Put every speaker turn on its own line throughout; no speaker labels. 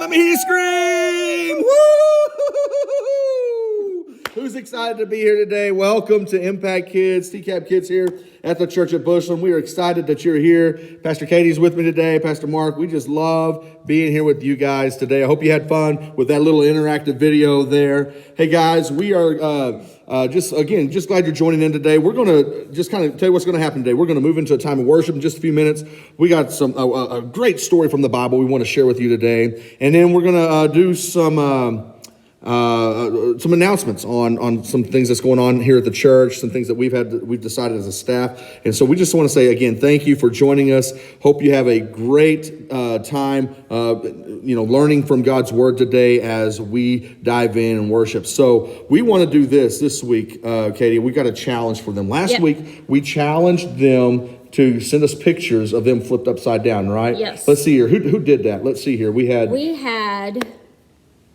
Let me hear you scream. Woo! Who's excited to be here today? Welcome to Impact Kids, Tcab Kids here at the church at Bushland. We are excited that you're here. Pastor Katie's with me today, Pastor Mark. We just love being here with you guys today. I hope you had fun with that little interactive video there. Hey guys, we are just glad you're joining in today. We're going to just kind of tell you what's going to happen today. We're going to move into a time of worship in just a few minutes. We got a great story from the Bible we want to share with you today. And then we're going to do some announcements on some things that's going on here at the church, some things that we've decided as a staff. And so we just want to say again, thank you for joining us. Hope you have a great time, learning from God's word today as we dive in and worship. So we want to do this week, Katie. We got a challenge for them. Last week we challenged them to send us pictures of them flipped upside down, right?
Yes.
Let's see here. Who did that? Let's see here. We had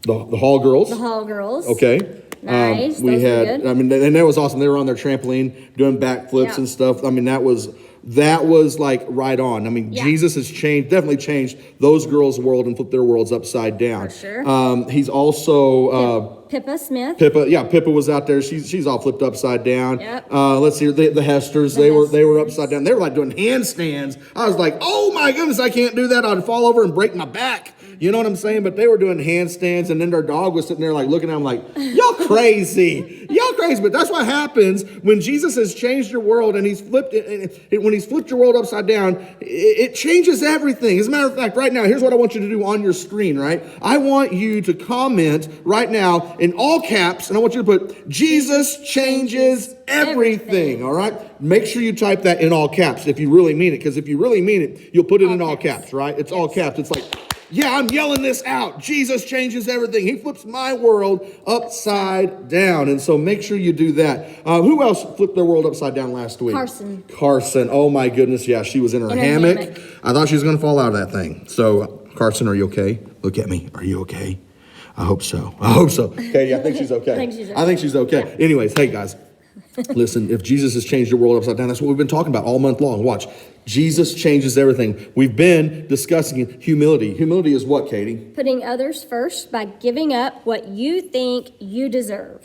the Hall girls. The
Hall girls.
Okay.
Nice.
We had, and that was awesome. They were on their trampoline doing backflips and stuff. I mean, that was like right on. I mean, Jesus has definitely changed those girls' world and flipped their worlds upside down.
For sure.
He's also
Pippa Smith.
Pippa was out there. She's all flipped upside down.
Yep.
Let's see, the Hesters. They were upside down. They were like doing handstands. I was like, oh my goodness, I can't do that. I'd fall over and break my back. You know what I'm saying? But they were doing handstands, and then their dog was sitting there like looking at them like, y'all crazy. Y'all crazy. But that's what happens when Jesus has changed your world and he's flipped it. When he's flipped your world upside down, it changes everything. As a matter of fact, right now, here's what I want you to do on your screen, right? I want you to comment right now in all caps, and I want you to put, Jesus changes everything, all right? Make sure you type that in all caps if you really mean it, because if you really mean it, you'll put it in all caps, right? It's all caps. It's like, yeah, I'm yelling this out. Jesus changes everything. He flips my world upside down. And so make sure you do that. Who else flipped their world upside down last week? Carson. Oh my goodness. Yeah, she was in her hammock. I thought she was going to fall out of that thing. So Carson, are you okay? Look at me. Are you okay? I hope so. Katie, I think she's okay. I think she's okay. Yeah. Anyways, hey guys. Listen, if Jesus has changed your world upside down, that's what we've been talking about all month long. Watch. Jesus changes everything. We've been discussing humility. Humility is what, Katie?
Putting others first by giving up what you think you deserve.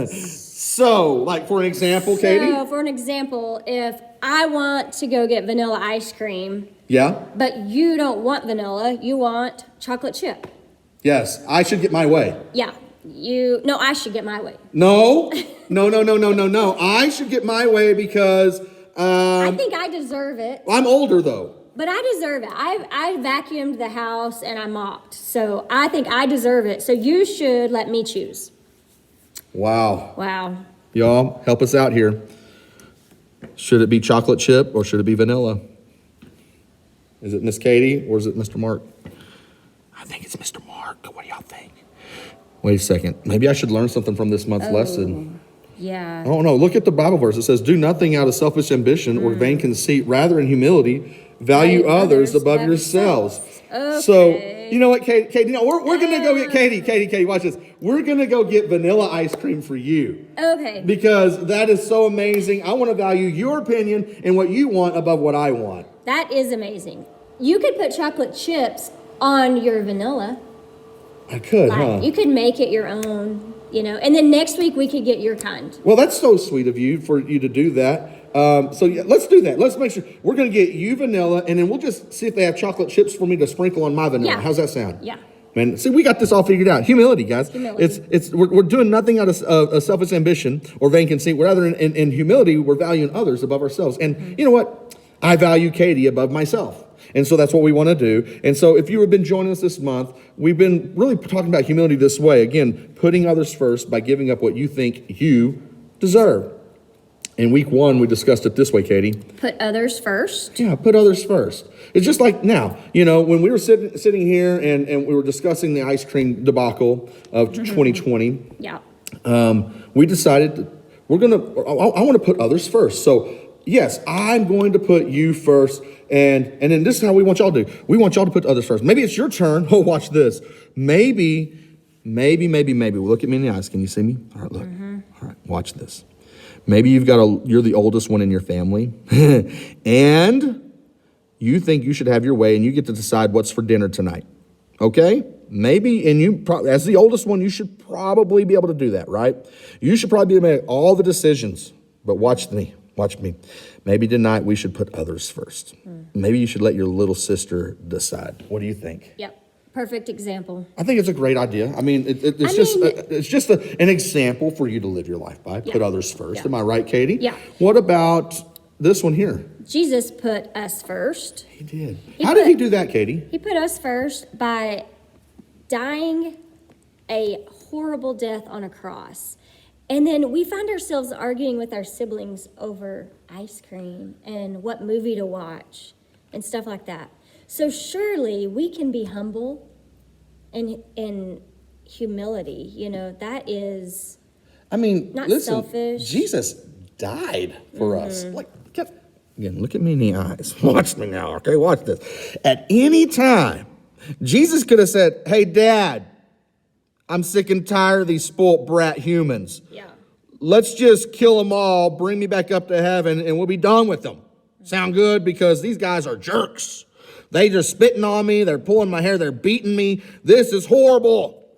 So, like for an example, Katie?
So, for an example, if I want to go get vanilla ice cream.
Yeah.
But you don't want vanilla, you want chocolate chip.
Yes, I should get my way.
Yeah. I should get my way.
No. I should get my way because
I think I deserve it.
I'm older though.
But I deserve it. I vacuumed the house and I mopped. So I think I deserve it. So you should let me choose.
Wow. Y'all, help us out here. Should it be chocolate chip or should it be vanilla? Is it Miss Katie or is it Mr. Mark? I think it's Mr. Mark. What do y'all think? Wait a second. Maybe I should learn something from this month's lesson.
Yeah.
Oh, no. Look at the Bible verse. It says, do nothing out of selfish ambition or vain conceit. Rather, in humility, value others above yourselves.
Okay.
So, you know what, Katie? No, we're going to go get Katie, watch this. We're going to go get vanilla ice cream for you.
Okay.
Because that is so amazing. I want to value your opinion and what you want above what I want.
That is amazing. You could put chocolate chips on your vanilla.
I could, huh?
You could make it your own, and then next week we could get your kind.
Well, that's so sweet of you for you to do that. So yeah, let's do that. Let's make sure we're going to get you vanilla, and then we'll just see if they have chocolate chips for me to sprinkle on my vanilla.
Yeah.
How's that sound?
Yeah.
Man, see, we got this all figured out. Humility, guys. We're doing nothing out of selfish ambition or vain conceit. Rather, in humility, we're valuing others above ourselves. And you know what? I value Katie above myself. And so that's what we want to do. And so if you have been joining us this month, we've been really talking about humility this way. Again, putting others first by giving up what you think you deserve. In week 1, we discussed it this way, Katie.
Put others first.
Yeah, put others first. It's just like now, when we were sitting here and we were discussing the ice cream debacle of 2020.
Yeah.
We decided I want to put others first. So yes, I'm going to put you first. And then this is how we want y'all to do. We want y'all to put others first. Maybe it's your turn. Oh, watch this. Maybe. Look at me in the eyes. Can you see me? All right, look. All right, watch this. Maybe you're the oldest one in your family. And you think you should have your way and you get to decide what's for dinner tonight. Okay? maybe, and as the oldest one, you should probably be able to do that, right? You should probably be able to make all the decisions, but watch me. Maybe tonight we should put others first. Maybe you should let your little sister decide. What do you think?
Yep. Perfect example.
I think it's a great idea. I mean, it's just an example for you to live your life by. Put others first.
Yeah.
Am I right, Katie?
Yeah.
What about this one here?
Jesus put us first.
He did. How did he do that, Katie?
He put us first by dying a horrible death on a cross. And then we find ourselves arguing with our siblings over ice cream and what movie to watch and stuff like that. So surely we can be humble and in humility. You know, that is not selfish.
Jesus died for us. Like, again, look at me in the eyes. Watch me now, okay? Watch this. At any time, Jesus could have said, hey, Dad, I'm sick and tired of these spoilt brat humans.
Yeah.
Let's just kill them all, bring me back up to heaven, and we'll be done with them. Sound good? Because these guys are jerks. They just spitting on me. They're pulling my hair. They're beating me. This is horrible.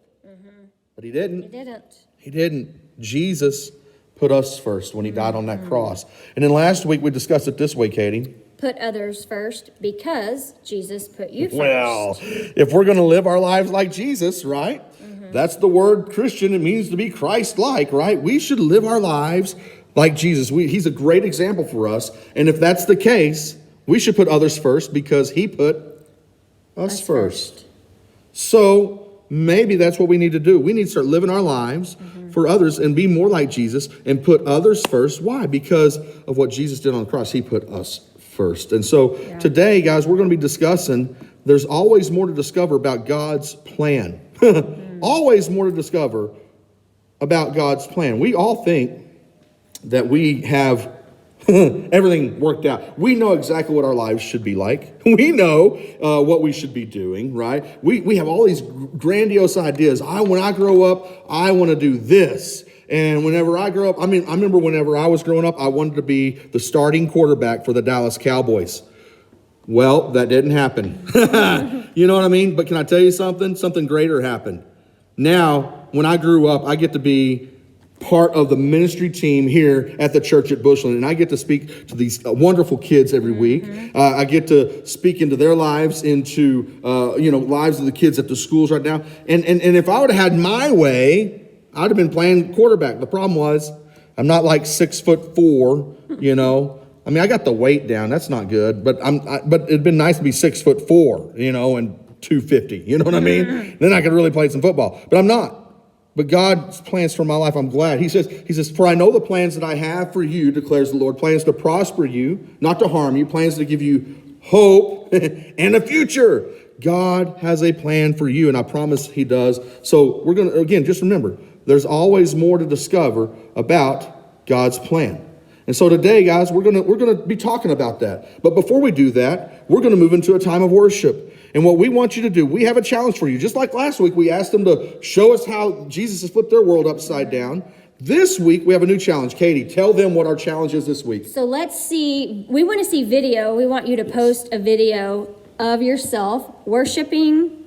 But he didn't. He didn't. Jesus put us first when he died on that cross. And then last week we discussed it this way, Katie.
Put others first because Jesus put you first.
Well, if we're going to live our lives like Jesus, right? That's the word Christian. It means to be Christ-like, right? We should live our lives like Jesus. He's a great example for us. And if that's the case, we should put others first because he put us first. So maybe that's what we need to do. We need to start living our lives for others and be more like Jesus and put others first. Why? Because of what Jesus did on the cross. He put us first. And so today, guys, we're going to be discussing there's always more to discover about God's plan. Always more to discover about God's plan. We all think that we have everything worked out. We know exactly what our lives should be like. We know what we should be doing, right? We have all these grandiose ideas. When I grow up, I want to do this. And whenever I grow up, I remember whenever I was growing up, I wanted to be the starting quarterback for the Dallas Cowboys. Well, that didn't happen. You know what I mean? But can I tell you something? Something greater happened. Now, when I grew up, I get to be part of the ministry team here at the church at Bushland, and I get to speak to these wonderful kids every week. I get to speak into their lives, into lives of the kids at the schools right now. And if I would have had my way, I'd have been playing quarterback. The problem was, I'm not like 6'4", you know. I mean, I got the weight down. That's not good. But but it'd been nice to be 6'4", you know, and 250. You know what I mean? Then I could really play some football. But I'm not. But God's plans for my life, I'm glad. He says, for I know the plans that I have for you, declares the Lord, plans to prosper you, not to harm you, plans to give you hope and a future. God has a plan for you, and I promise he does. So we're going to, again, just remember, there's always more to discover about God's plan. And so today, guys, we're going to be talking about that. But before we do that, we're going to move into a time of worship. And what we want you to do, we have a challenge for you. Just like last week, we asked them to show us how Jesus has flipped their world upside down. This week, we have a new challenge. Katie, tell them what our challenge is this week.
So let's see. We want to see video. We want you to post a video of yourself worshiping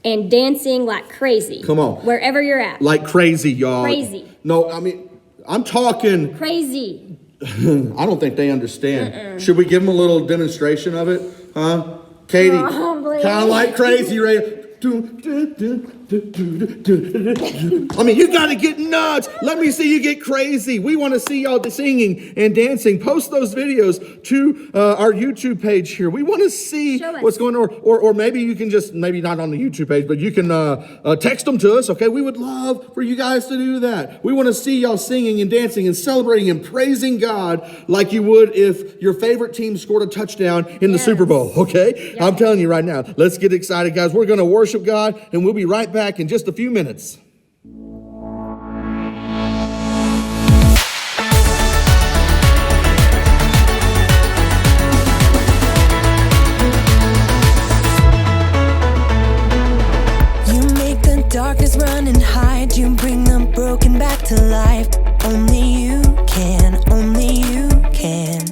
and dancing like crazy.
Come on.
Wherever you're at.
Like crazy, y'all.
Crazy.
No, I mean, I'm talking.
Crazy.
I don't think they understand. Should we give them a little demonstration of it? Huh? Katie, kind of like crazy, right? I mean, you got to get nuts. Let me see you get crazy. We want to see y'all singing and dancing. Post those videos to our YouTube page here. We want to see what's going on. Or maybe you can just, maybe not on the YouTube page, but you can text them to us, okay? We would love for you guys to do that. We want to see y'all singing and dancing and celebrating and praising God like you would if your favorite team scored a touchdown in the Super Bowl, okay? I'm telling you right now, let's get excited, guys. We're going to worship God, and we'll be right back in just a few minutes.
You make the darkness run and hide. You bring the broken back to life. Only you can, only you can.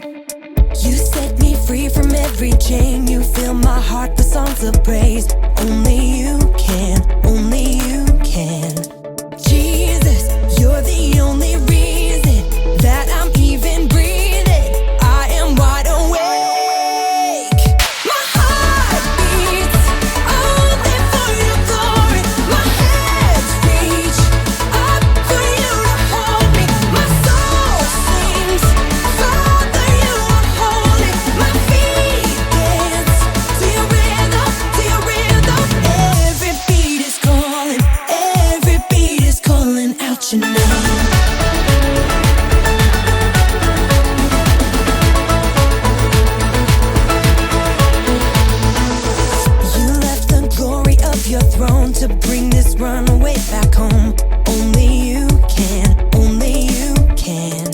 You set me free from every chain. You fill my heart with songs of praise. Only you can, throne to bring this runaway back home. Only you can, only you can.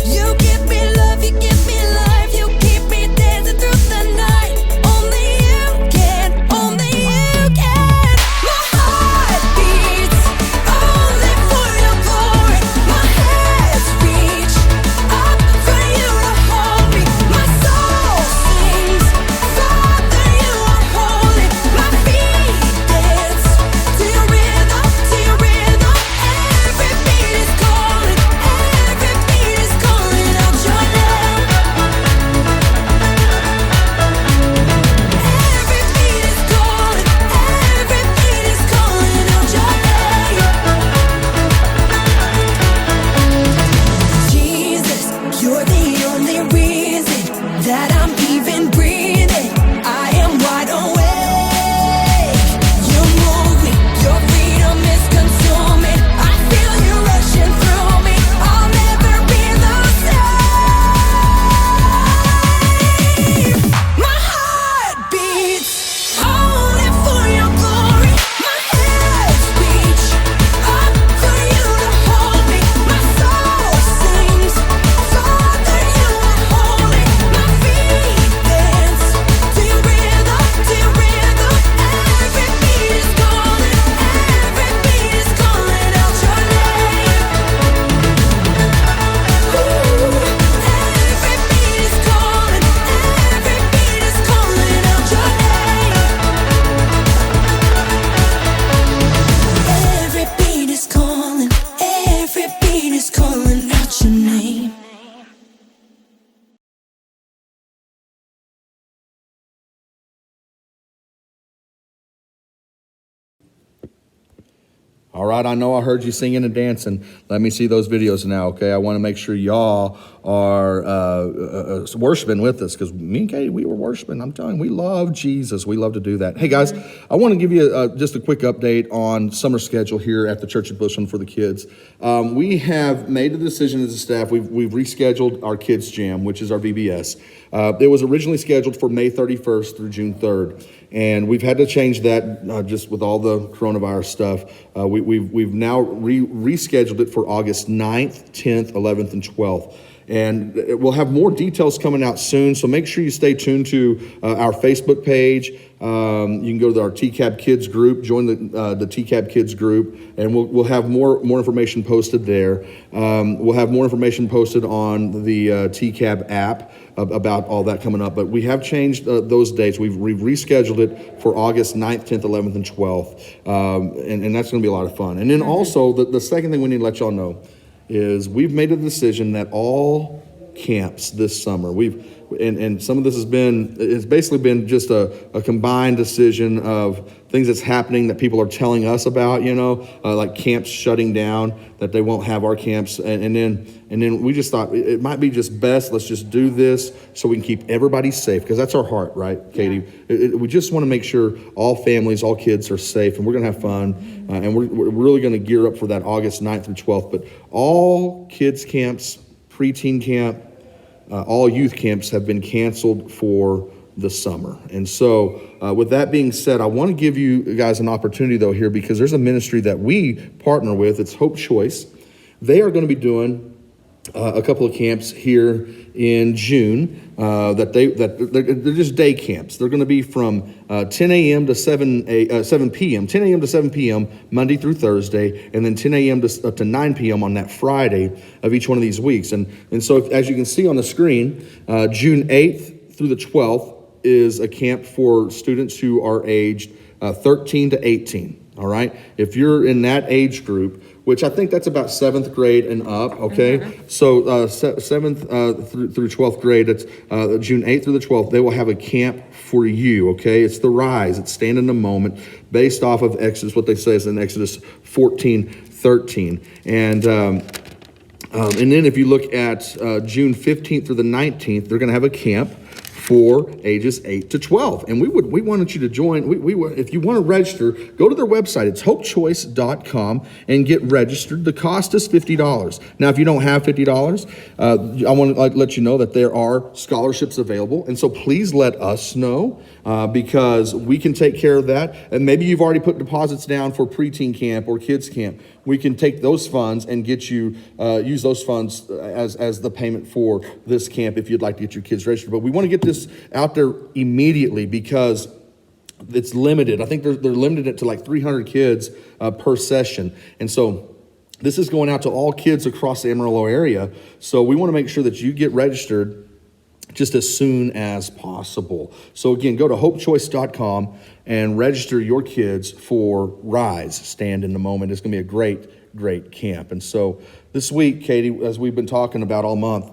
You give me love, you give me life, you keep me dancing through the night. Only you can, only you can. My heart beats only for your glory. My hands reach up for you to hold me. My soul sings, Father, you are holy. My feet dance to your rhythm, to your rhythm. Every beat is calling, every beat is calling out your name. Every beat is calling, every beat is calling out your name. Jesus, you're the only reason that I'm even breathing. I am wide awake. You move me, your freedom is consuming. I feel you rushing through me. I'll never be the same. My heart beats only for your glory. My hands reach up for you to hold me. My soul sings, Father, you are holy. My feet dance to your rhythm, to your rhythm. Every beat is calling, every beat is calling out your name. Every beat is calling, every beat is calling out your name. Every beat is calling, every beat is calling out your name.
All right, I know I heard you singing and dancing. Let me see those videos now, okay? I want to make sure y'all are worshiping with us, because me and Katie, we were worshiping. I'm telling you, we love Jesus. We love to do that. Hey, guys, I want to give you just a quick update on summer schedule here at the Church of Bushland for the kids. We have made a decision as a staff. We've rescheduled our Kids Jam, which is our VBS. It was originally scheduled for May 31st through June 3rd. And we've had to change that just with all the coronavirus stuff. We've now rescheduled it for August 9th, 10th, 11th, and 12th. And we'll have more details coming out soon, so make sure you stay tuned to our Facebook page. You can go to our Tcab Kids group, join the Tcab Kids group, and we'll have more information posted there. We'll have more information posted on the Tcab app about all that coming up. But we have changed those dates. We've rescheduled it for August 9th, 10th, 11th, and 12th. And that's going to be a lot of fun. And then also, the second thing we need to let y'all know is we've made a decision that all camps this summer, and some of this it's basically been just a combined decision of things that's happening that people are telling us about, like camps shutting down, that they won't have our camps. And then we just thought it might be just best, let's just do this so we can keep everybody safe, because that's our heart, right, Katie? Yeah. We just want to make sure all families, all kids are safe, and we're going to have fun. And we're really going to gear up for that August 9th through 12th. But all kids camps, preteen camp, all youth camps have been canceled for the summer. And so with that being said, I want to give you guys an opportunity though here, because there's a ministry that we partner with. It's Hope Choice. They are going to be doing a couple of camps here in June that they're just day camps. They're going to be from 10 a.m. to 7 p.m., 10 a.m. to 7 p.m. Monday through Thursday, and then 10 a.m. to 9 p.m. on that Friday of each one of these weeks. And so as you can see on the screen, June 8th through the 12th is a camp for students who are aged 13 to 18. All right. If you're in that age group, which I think that's about 7th grade and up, okay? So 7th through 12th grade, it's June 8th through the 12th, they will have a camp for you, okay? It's the Rise, it's Stand in the Moment, based off of Exodus, what they say is in Exodus 14:13. And then if you look at June 15th through the 19th, they're gonna have a camp for ages 8 to 12. And we wanted you to join. If you want to register, go to their website. It's hopechoice.com and get registered. The cost is $50. Now, if you don't have $50, I want to let you know that there are scholarships available. And so please let us know because we can take care of that. And maybe you've already put deposits down for preteen camp or kids camp. We can take those funds and get you, use those funds as the payment for this camp if you'd like to get your kids registered. But we want to get this out there immediately because it's limited. I think they're limited it to like 300 kids per session. And so this is going out to all kids across the Amarillo area. So we want to make sure that you get registered just as soon as possible. So again, go to hopechoice.com and register your kids for Rise, Stand in the Moment. It's going to be a great, great camp. And so this week, Katie, as we've been talking about all month,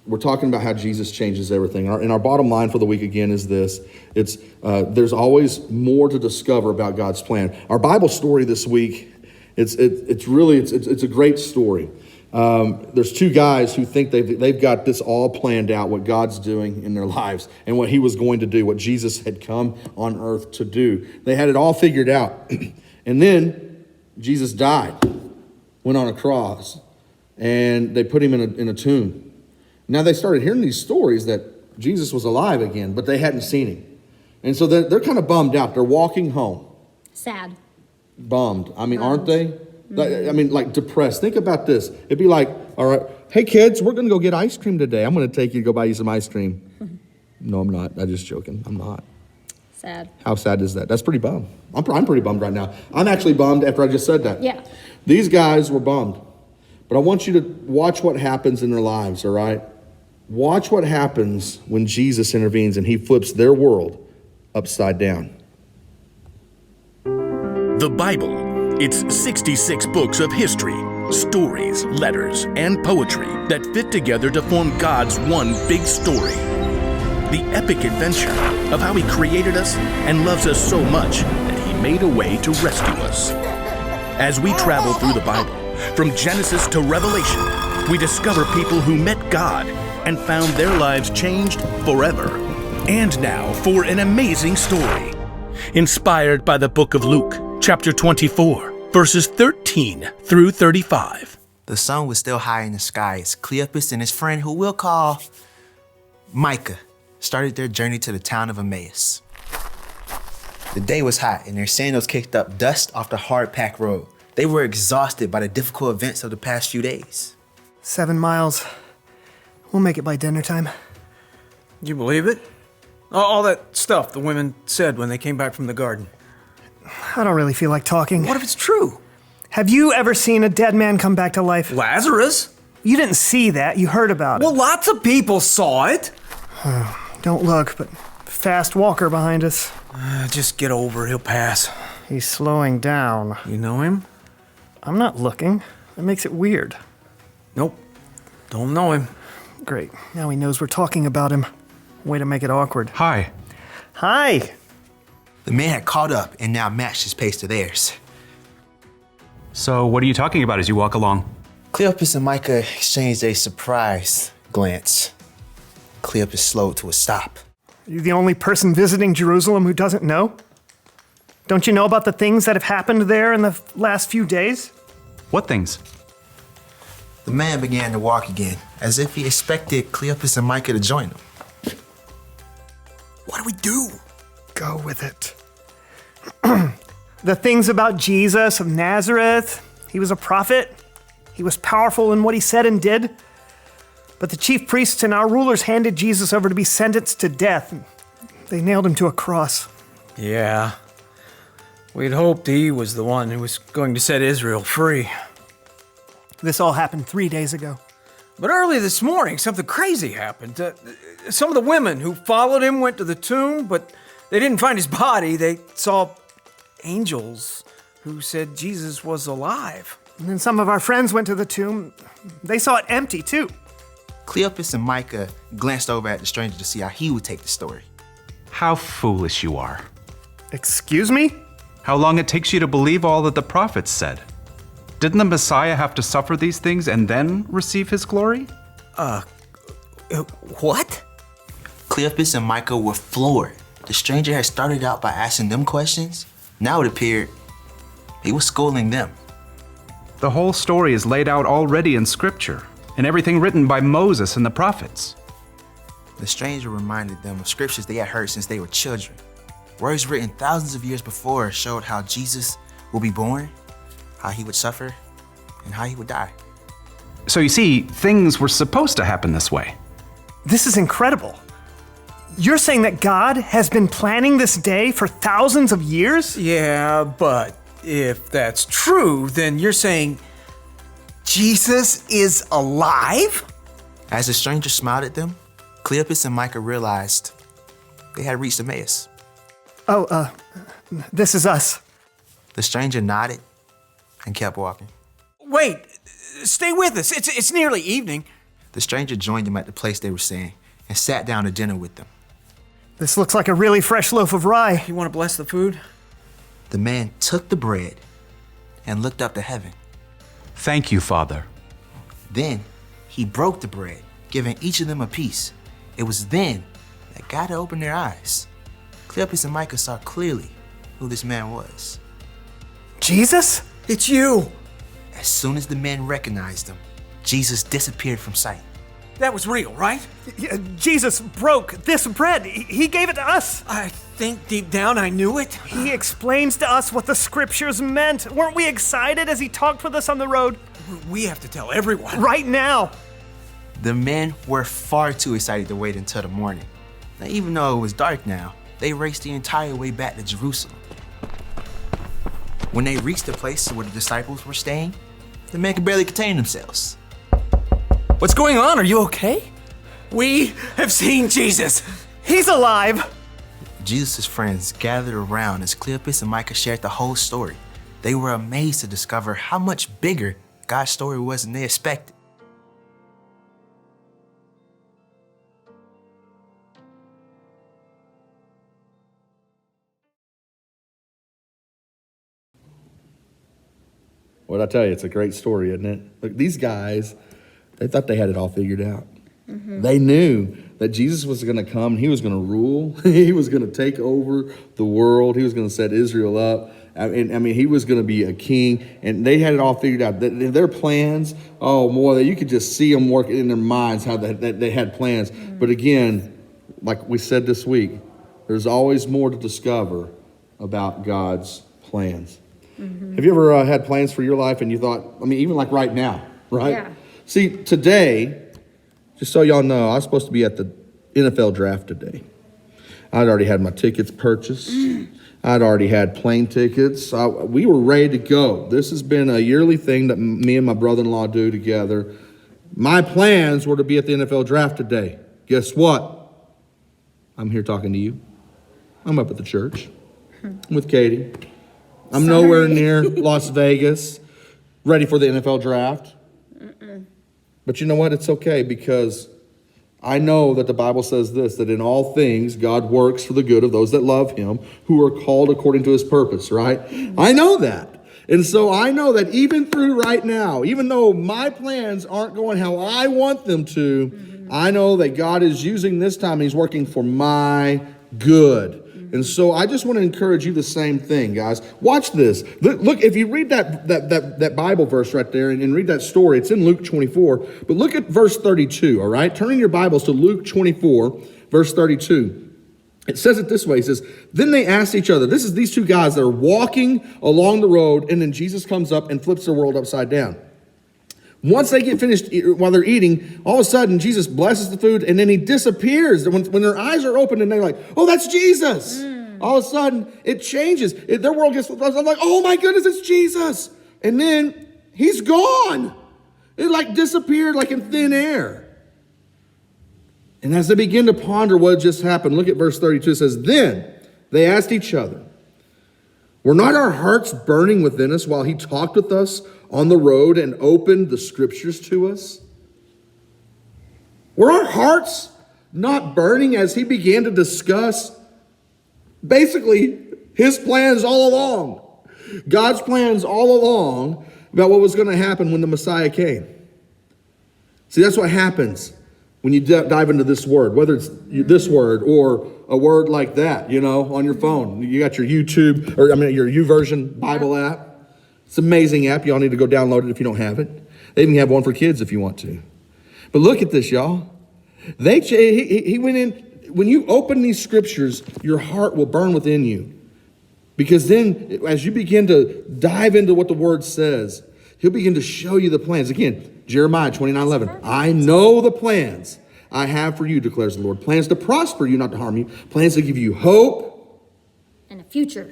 we're talking about how Jesus changes everything. And our bottom line for the week again is this. It's there's always more to discover about God's plan. Our Bible story this week, it's a great story. There's two guys who think they've got this all planned out, what God's doing in their lives and what he was going to do, what Jesus had come on earth to do. They had it all figured out. And then Jesus died, went on a cross, and they put him in a tomb. Now they started hearing these stories that Jesus was alive again, but they hadn't seen him. And so they're kind of bummed out. They're walking home.
Sad.
Bummed. I mean, aren't they? I mean, like depressed. Think about this. It'd be like, all right, hey kids, we're going to go get ice cream today. I'm going to take you to go buy you some ice cream. No, I'm not. I'm just joking. I'm not.
Sad.
How sad is that? That's pretty bummed. I'm pretty bummed right now. I'm actually bummed after I just said that.
Yeah.
These guys were bummed. But I want you to watch what happens in their lives, all right? Watch what happens when Jesus intervenes and he flips their world upside down.
The Bible. It's 66 books of history, stories, letters, and poetry that fit together to form God's one big story. The epic adventure of how he created us and loves us so much that he made a way to rescue us. As we travel through the Bible, from Genesis to Revelation, we discover people who met God and found their lives changed forever. And now for an amazing story, inspired by the book of Luke, chapter 24, verses 13 through 35.
The sun was still high in the sky as Cleopas and his friend, who we'll call Micah, started their journey to the town of Emmaus. The day was hot and their sandals kicked up dust off the hard-packed road. They were exhausted by the difficult events of the past few days.
7 miles. We'll make it by dinner time.
You believe it? All that stuff the women said when they came back from the garden.
I don't really feel like talking.
What if it's true?
Have you ever seen a dead man come back to life?
Lazarus?
You didn't see that. You heard about it.
Well, lots of people saw it.
Don't look, but fast walker behind us.
Just get over it. He'll pass.
He's slowing down.
You know him?
I'm not looking. It makes it weird.
Nope. Don't know him.
Great. Now he knows we're talking about him. Way to make it awkward.
Hi.
Hi.
The man had caught up and now matched his pace to theirs.
So what are you talking about as you walk along?
Cleopas and Micah exchanged a surprised glance. Cleopas slowed to a stop.
Are you the only person visiting Jerusalem who doesn't know? Don't you know about the things that have happened there in the last few days?
What things?
The man began to walk again, as if he expected Cleopas and Micah to join him. What do we do?
Go with it. The things about Jesus of Nazareth, he was a prophet. He was powerful in what he said and did. But the chief priests and our rulers handed Jesus over to be sentenced to death. They nailed him to a cross.
Yeah. We'd hoped he was the one who was going to set Israel free.
This all happened 3 days ago.
But early this morning, something crazy happened. Some of the women who followed him went to the tomb, but they didn't find his body. They saw angels who said Jesus was alive.
And then some of our friends went to the tomb. They saw it empty, too.
Cleopas and Micah glanced over at the stranger to see how he would take the story.
How foolish you are.
Excuse me?
How long it takes you to believe all that the prophets said. Didn't the Messiah have to suffer these things and then receive his glory?
What?
Cleopas and Micah were floored. The stranger had started out by asking them questions. Now it appeared he was schooling them.
The whole story is laid out already in Scripture, and everything written by Moses and the prophets.
The stranger reminded them of scriptures they had heard since they were children. Words written thousands of years before showed how Jesus will be born, how he would suffer, and how he would die.
So you see, things were supposed to happen this way.
This is incredible. You're saying that God has been planning this day for thousands of years?
Yeah, but if that's true, then you're saying Jesus is alive?
As the stranger smiled at them, Cleopas and Micah realized they had reached Emmaus.
Oh, this is us.
The stranger nodded and kept walking.
Wait, stay with us. It's nearly evening.
The stranger joined them at the place they were staying and sat down to dinner with them.
This looks like a really fresh loaf of rye.
You want to bless the food?
The man took the bread and looked up to heaven.
Thank you, Father.
Then he broke the bread, giving each of them a piece. It was then that God opened their eyes. Cleopas and Micah saw clearly who this man was.
Jesus?
It's you.
As soon as the men recognized him, Jesus disappeared from sight.
That was real, right?
Yeah, Jesus broke this bread. He gave it to us.
I think deep down I knew it.
He explains to us what the scriptures meant. Weren't we excited as he talked with us on the road?
We have to tell everyone.
Right now.
The men were far too excited to wait until the morning. Now, even though it was dark now, they raced the entire way back to Jerusalem. When they reached the place where the disciples were staying, the men could barely contain themselves.
What's going on? Are you okay? We have seen Jesus.
He's alive.
Jesus' friends gathered around as Cleopas and Micah shared the whole story. They were amazed to discover how much bigger God's story was than they expected.
What I tell you, it's a great story, isn't it? Look, these guys, they thought they had it all figured out. They knew that Jesus was going to come, he was going to rule, he was going to take over the world, he was going to set Israel up. I mean, he was going to be a king, and they had it all figured out. Their plans, oh boy, you could just see them working in their minds how they had plans. But again, like we said this week, there's always more to discover about God's plans. Have you ever had plans for your life and you thought, I mean, even like right now, right?
Yeah.
See, today, just so y'all know, I was supposed to be at the NFL draft today. I'd already had my tickets purchased. I'd already had plane tickets. We were ready to go. This has been a yearly thing that me and my brother-in-law do together. My plans were to be at the NFL draft today. Guess what? I'm here talking to you. I'm up at the church. I'm with Katie. I'm nowhere near Las Vegas, ready for the NFL draft. But you know what? It's okay, because I know that the Bible says this, that in all things God works for the good of those that love him, who are called according to his purpose, right? I know that. And so I know that even through right now, even though my plans aren't going how I want them to, I know that God is using this time and he's working for my good. And so I just want to encourage you the same thing, guys. Watch this. Look, if you read that Bible verse right there and read that story, it's in Luke 24. But look at verse 32, all right? Turn in your Bibles to Luke 24, verse 32. It says it this way. It says, then they asked each other. This is these two guys that are walking along the road, and then Jesus comes up and flips their world upside down. Once they get finished while they're eating, all of a sudden Jesus blesses the food and then he disappears. When their eyes are open and they're like, oh, that's Jesus. All of a sudden it changes. Their world gets like, oh my goodness, it's Jesus. And then he's gone. It like disappeared like in thin air. And as they begin to ponder what just happened, look at verse 32. It says, then they asked each other, were not our hearts burning within us while he talked with us on the road and opened the scriptures to us? Were our hearts not burning as he began to discuss basically his plans all along? God's plans all along about what was going to happen when the Messiah came. See, that's what happens when you dive into this word, whether it's this word or a word like that, on your phone. You got your YouTube, your YouVersion Bible app. It's an amazing app. Y'all need to go download it if you don't have it. They even have one for kids if you want to. But look at this, y'all. He went in. When you open these scriptures, your heart will burn within you. Because then, as you begin to dive into what the word says, he'll begin to show you the plans. Again, Jeremiah 29:11. I know the plans I have for you, declares the Lord. Plans to prosper you, not to harm you. Plans to give you hope.
And a future.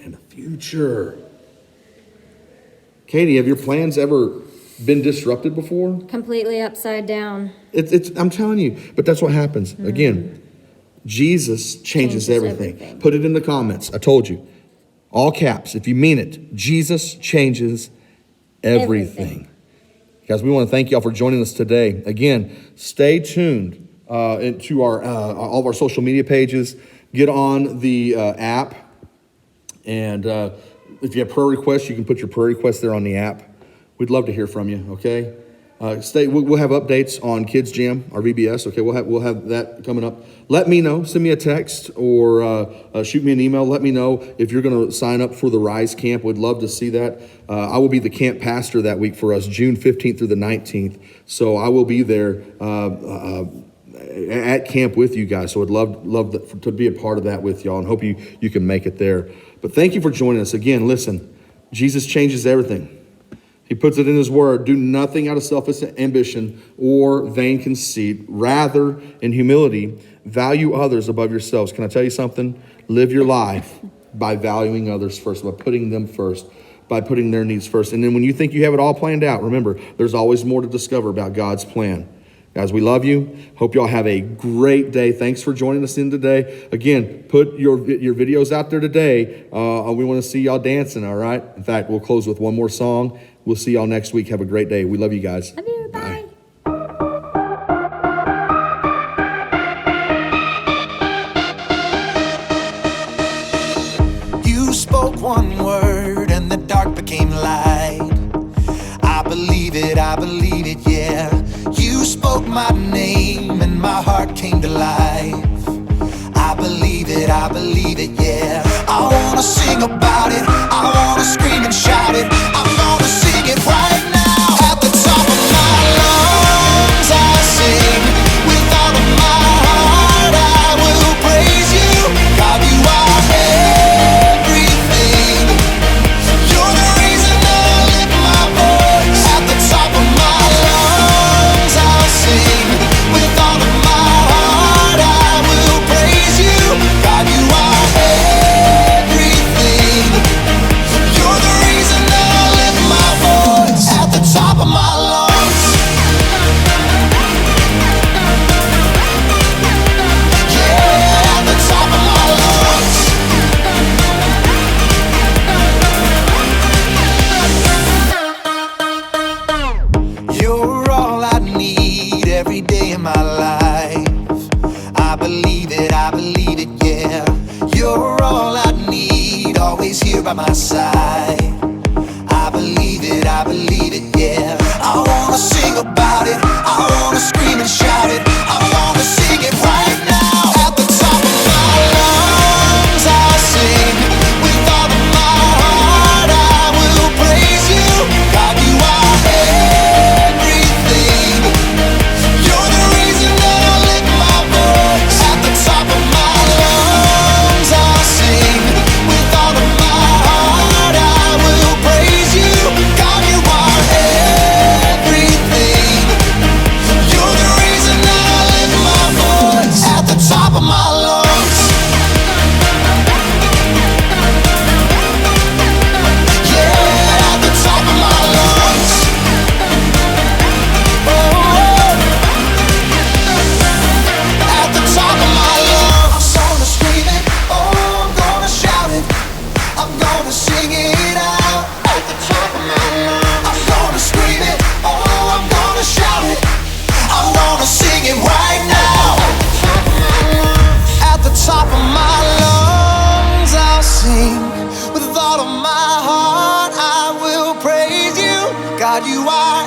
Katie, have your plans ever been disrupted before?
Completely upside down.
I'm telling you, but that's what happens. Again, Jesus changes everything. Put it in the comments. I told you. All caps, if you mean it. Jesus changes everything. Guys, we want to thank y'all for joining us today. Again, stay tuned to all of our social media pages. Get on the app. And if you have prayer requests, you can put your prayer requests there on the app. We'd love to hear from you, okay? We'll have updates on Kids Jam, our VBS, okay? We'll have that coming up. Let me know. Send me a text or shoot me an email. Let me know if you're going to sign up for the Rise Camp. We'd love to see that. I will be the camp pastor that week for us, June 15th through the 19th. So I will be there at camp with you guys. So I'd love to be a part of that with y'all and hope you can make it there. But thank you for joining us. Again, listen, Jesus changes everything. He puts it in his word. Do nothing out of selfish ambition or vain conceit. Rather, in humility, value others above yourselves. Can I tell you something? Live your life by valuing others first, by putting them first, by putting their needs first. And then when you think you have it all planned out, remember, there's always more to discover about God's plan. Guys, we love you. Hope y'all have a great day. Thanks for joining us in today. Again, put your videos out there today. We want to see y'all dancing, all right? In fact, we'll close with one more song. We'll see y'all next week. Have a great day. We love you guys.
Love you. Bye.
You spoke one word and the dark became light. I believe it, yeah. You spoke my name and my heart came to life. I believe it, yeah. I wanna sing about it. I wanna scream and shout it. I'm gonna sing it right now. At the top of my lungs I sing. With all of my heart I will praise you. God, you are everything. You're the reason I lift my voice. At the top of my lungs I'll sing. With all of my heart I will praise you. God, you are everything. You're the reason I lift my voice. At the top of my lungs. Yeah, at the top of my lungs. You're all I need every day in my life. I believe it, yeah. You're all I need, always here by my side. I believe it, yeah. I wanna sing about it. I wanna scream and shout it. I wanna sing it right now. At the top of my lungs I'll sing. With all of my heart I will praise you. God, you are everything. You're the reason that I lift my voice. At the top of my lungs I'll sing. With all of my heart I will praise you. God, you are everything. You're the reason that I lift my voice. At the top of my lungs. Yeah, at the top of my lungs. At the top of my lungs. I'm gonna scream it, oh, I'm gonna shout it. I'm gonna sing it out. At the top of my lungs. I'm gonna scream it, oh, I'm gonna shout it. I'm gonna sing it right now. At the top of my lungs I'll sing. With all of my heart I will praise you. God, you are